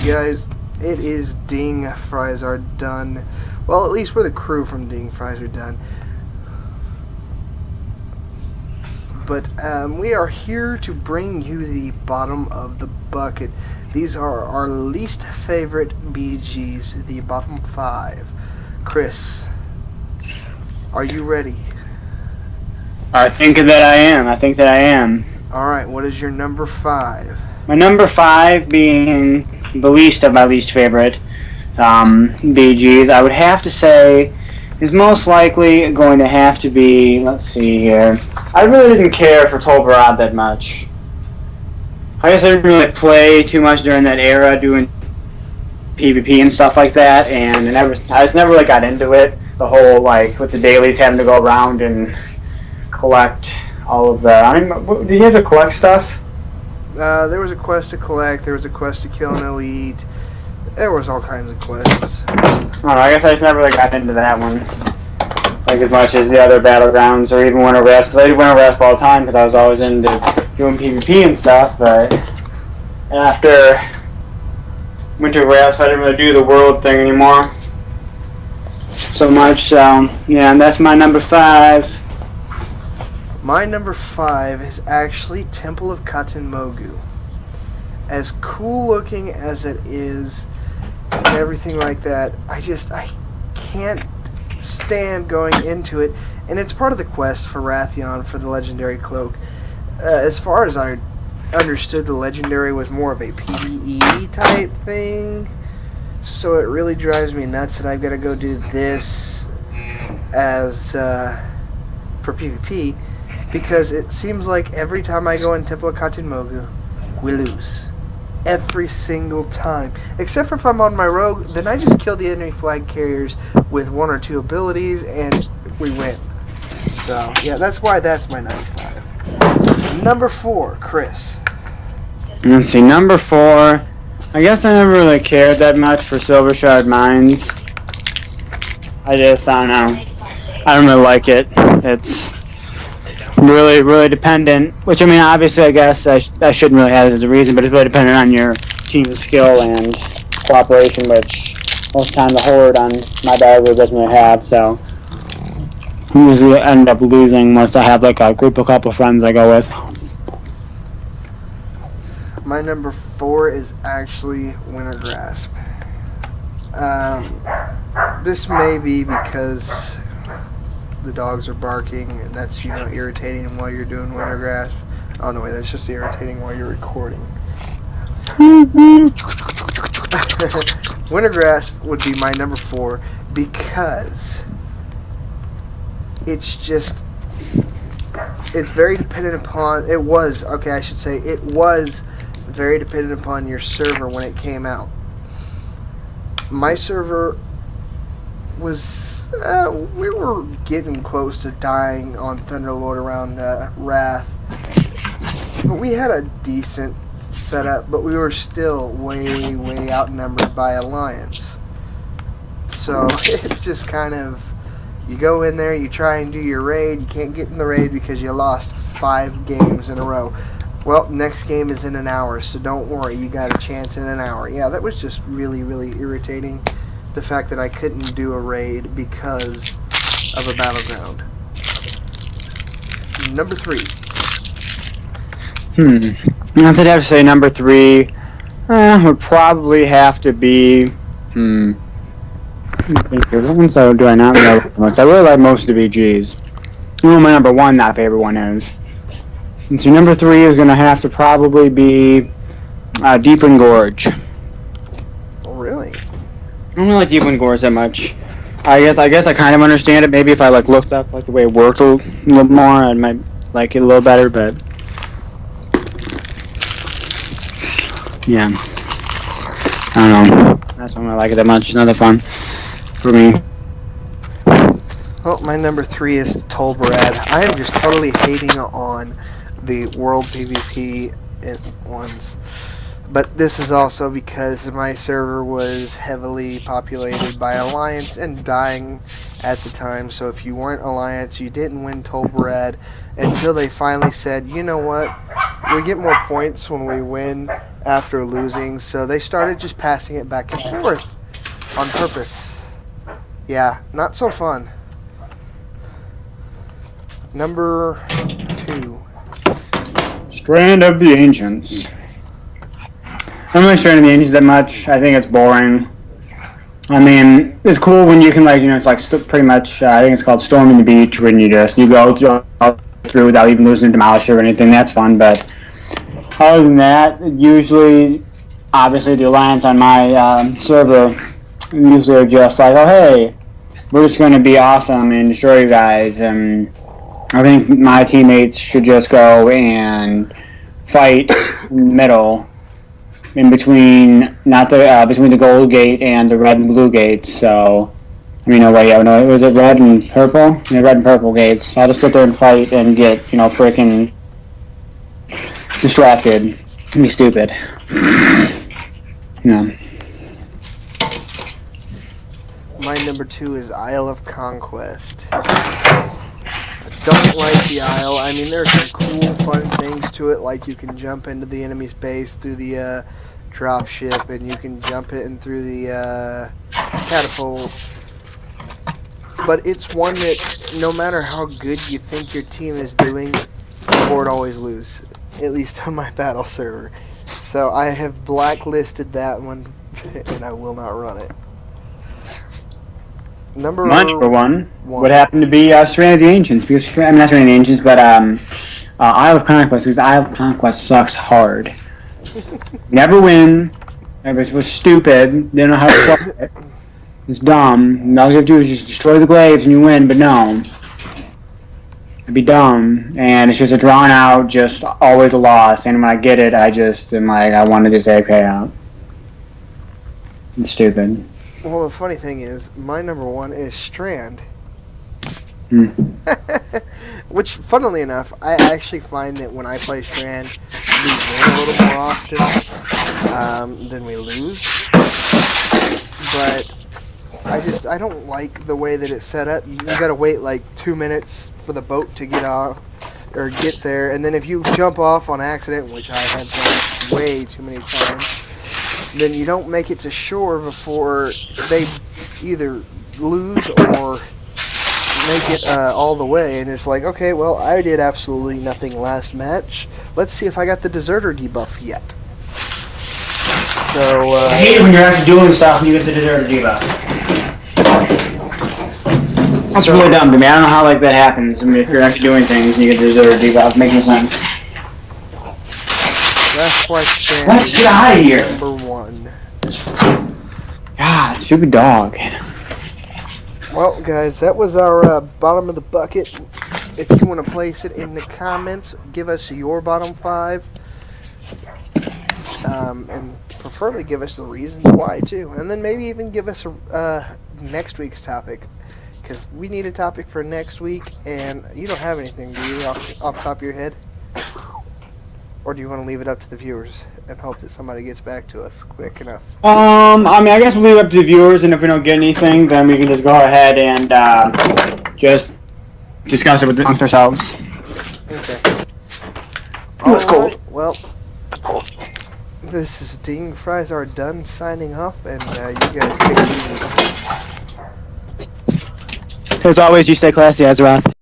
guys. It is Ding Fries are done. Well, at least we're the crew from Ding Fries are done. But we are here to bring you the bottom of the bucket. These are our least favorite BGs, the bottom 5. Chris, are you ready? I think that I am. Alright, what is your number 5? My number 5 being the least of my least favorite BGs, I would have to say is most likely going to have to be, let's see here. I really didn't care for Tolbarad that much. I guess I didn't really play too much during that era doing PvP and stuff like that, and I just never really got into it. The whole, like, with the dailies having to go around and collect all of the... I mean, did you have to collect stuff? There was a quest to collect, there was a quest to kill an elite, there was all kinds of quests. I don't know, I guess I just never really got into that one. Like as much as the other Battlegrounds or even Winter Rasp, because I did Winter Rasp all the time because I was always into doing PvP and stuff, but after Winter Rasp I didn't really do the world thing anymore so much, so yeah, and that's my number 5. My number 5 is actually Temple of Khatan Mogu. As cool looking as it is and everything like that, I can't stand going into it, and it's part of the quest for Wrathion for the legendary cloak. As far as I understood, the legendary was more of a PvE type thing, so it really drives me nuts that I've got to go do this as for PvP, because it seems like every time I go in Temple of Khatan Mogu, we lose. Every single time. Except for if I'm on my rogue, then I just kill the enemy flag carriers with 1 or 2 abilities and we win. So, yeah, that's why that's my 95. Number 4, Chris. Let's see, number 4. I guess I never really cared that much for Silver Shard Mines. I don't know. I don't really like it. It's really, really dependent, which I mean, obviously I guess I shouldn't really have it as a reason, but it's really dependent on your team's skill and cooperation, which most of the time the Horde on my battle doesn't really have, so I usually end up losing unless I have like a group of couple friends I go with. My number 4 is actually Winter Grasp. This may be because the dogs are barking, and that's, you know, irritating while you're doing Winter Grasp. Oh no, wait, that's just irritating while you're recording. Winter Grasp would be my number 4 because it's very dependent upon, it was very dependent upon your server when it came out. My server was we were getting close to dying on Thunderlord around Wrath, but we had a decent setup, but we were still way outnumbered by Alliance. So it just kind of, you go in there, you try and do your raid, you can't get in the raid because you lost 5 games in a row. Well, next game is in an hour, so don't worry, you got a chance in an hour. Yeah, that was just really irritating. The fact that I couldn't do a raid because of a battleground. Number 3. I'd have to say number 3 would probably have to be so do I not know much? I really like most of the BGs. You know, my number 1 not favorite one is. And so number 3 is gonna have to probably be Deepwind Gorge. Oh, really? I don't really like Deepwind Gorge that much. I guess I kind of understand it. Maybe if I like looked up like the way it worked a little more, I might like it a little better. But yeah, I don't know. That's why I don't like it that much. It's not that fun for me. Well, my number 3 is Tolbarad. I am just totally hating on the World PvP ones. But this is also because my server was heavily populated by Alliance and dying at the time. So if you weren't Alliance, you didn't win Tolbarad until they finally said, you know what, we get more points when we win after losing, so they started just passing it back and forth on purpose. Yeah, not so fun. Number 2. Strand of the Ancients. I don't really Strand of the Ancients that much. I think it's boring. I mean, it's cool when you can, like, you know, it's like pretty much, I think it's called Storming the Beach, when you go through without even losing a Demolisher or anything. That's fun, but other than that, usually, obviously, the Alliance on my server usually are just like, oh, hey, we're just going to be awesome and destroy you guys, and I think my teammates should just go and fight in the middle, in between, not the between the gold gate and the red and blue gates. So, I mean, no, was it red and purple? Yeah, red and purple gates. I'll just sit there and fight and get, freaking distracted and be stupid. No. My number 2 is Isle of Conquest. I don't like the Isle. I mean, there's some cool, fun things to it, like you can jump into the enemy's base through the drop ship, and you can jump it in through the catapult. But it's one that, no matter how good you think your team is doing, the board always lose. At least on my battle server. So I have blacklisted that one, and I will not run it. My number 1 would happen to be Strand of the Ancients, because, I mean, not Strand of the Ancients, but Isle of Conquest, because Isle of Conquest sucks hard. Never win. It was stupid. They don't know how to play it. It's dumb. And all you have to do is just destroy the glaives and you win, but no. It'd be dumb. And it's just a drawn out, just always a loss. And when I get it, I just am like, I want to just AK out. It's stupid. Well, the funny thing is, my number 1 is Strand. Which, funnily enough, I actually find that when I play Strand, we win a little more often than we lose. But I don't like the way that it's set up. You gotta wait like 2 minutes for the boat to get off or get there, and then if you jump off on accident, which I have done way too many times, then you don't make it to shore before they either lose or make it all the way. And it's like, okay, well, I did absolutely nothing last match. Let's see if I got the deserter debuff yet. So, I hate it when you're actually doing stuff and you get the deserter debuff. That's really dumb to me. I don't know how that happens. I mean, if you're actually doing things and you get the deserter debuff, it makes no sense. That's why Strand Let's get out of here. Number 1. God, stupid dog. Well, guys, that was our bottom of the bucket. If you want to place it in the comments, give us your bottom 5. And preferably give us the reasons why, too. And then maybe even give us next week's topic. Because we need a topic for next week, and you don't have anything, do you, off the top of your head? Or do you want to leave it up to the viewers and hope that somebody gets back to us quick enough? I mean, I guess we'll leave it up to the viewers, and if we don't get anything, then we can just go ahead and just discuss it amongst ourselves. Okay. That's cool. Alright, well, this is Ding Fries Are Done signing off, and you guys take it easy. As always, you stay classy, Azeroth.